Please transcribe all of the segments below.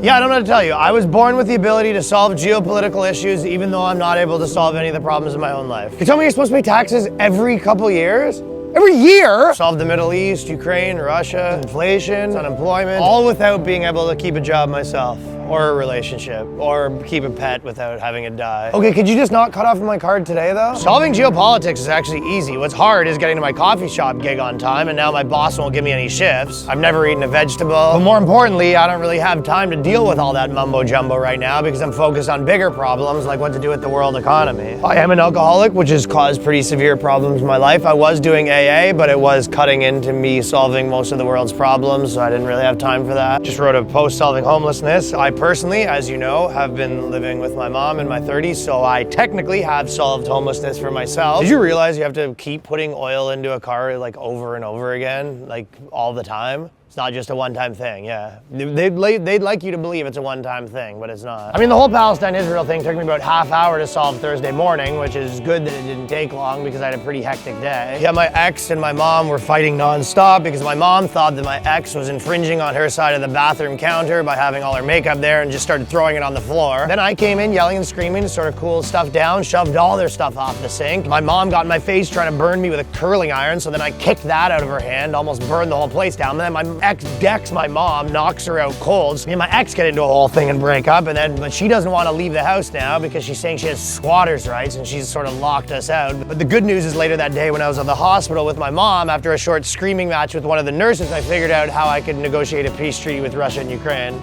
Yeah, I don't know what to tell you. I was born with the ability to solve geopolitical issues, even though I'm not able to solve any of the problems in my own life. You tell me you're supposed to pay taxes every couple years? Every year? Solve the Middle East, Ukraine, Russia, inflation, unemployment, all without being able to keep a job myself, or a relationship, or keep a pet without having it die. Okay, could you just not cut off my card today though? Solving geopolitics is actually easy. What's hard is getting to my coffee shop gig on time, and now my boss won't give me any shifts. I've never eaten a vegetable. But more importantly, I don't really have time to deal with all that mumbo jumbo right now because I'm focused on bigger problems like what to do with the world economy. I am an alcoholic, which has caused pretty severe problems in my life. I was doing AA, but it was cutting into me solving most of the world's problems, so I didn't really have time for that. Just wrote a post solving homelessness. I personally, as you know, have been living with my mom in my 30s, so I technically have solved homelessness for myself. Did you realize you have to keep putting oil into a car like over and over again, like all the time? It's not just a one-time thing, yeah. They'd like you to believe it's a one-time thing, but it's not. I mean, the whole Palestine-Israel thing took me about half hour to solve Thursday morning, which is good that it didn't take long because I had a pretty hectic day. Yeah, my ex and my mom were fighting nonstop because my mom thought that my ex was infringing on her side of the bathroom counter by having all her makeup there and just started throwing it on the floor. Then I came in yelling and screaming to sort of cool stuff down, shoved all their stuff off the sink. My mom got in my face trying to burn me with a curling iron, so then I kicked that out of her hand, almost burned the whole place down. And then my ex decks my mom, knocks her out cold. Me and my ex get into a whole thing and break up, but she doesn't want to leave the house now because she's saying she has squatters' rights and she's sort of locked us out. But the good news is later that day when I was at the hospital with my mom, after a short screaming match with one of the nurses, I figured out how I could negotiate a peace treaty with Russia and Ukraine.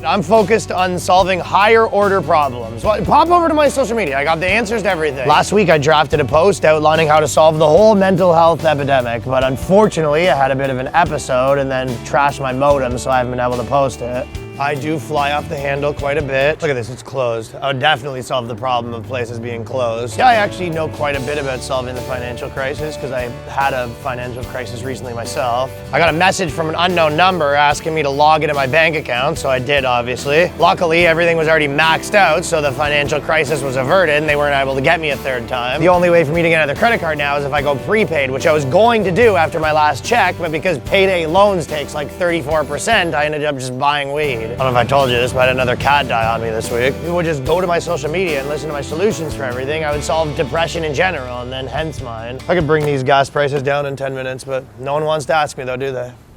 I'm focused on solving higher order problems. Pop over to my social media. I got the answers to everything. Last week I drafted a post outlining how to solve the whole mental health epidemic, but unfortunately I had a bit of an episode and then trashed my modem, so I haven't been able to post it. I do fly off the handle quite a bit. Look at this, it's closed. I would definitely solve the problem of places being closed. Yeah, I actually know quite a bit about solving the financial crisis because I had a financial crisis recently myself. I got a message from an unknown number asking me to log into my bank account, so I did, obviously. Luckily, everything was already maxed out, so the financial crisis was averted and they weren't able to get me a third time. The only way for me to get another credit card now is if I go prepaid, which I was going to do after my last check, but because payday loans takes like 34%, I ended up just buying weed. I don't know if I told you this, but I had another cat die on me this week. People would just go to my social media and listen to my solutions for everything. I would solve depression in general, and then hence mine. I could bring these gas prices down in 10 minutes, but no one wants to ask me though, do they?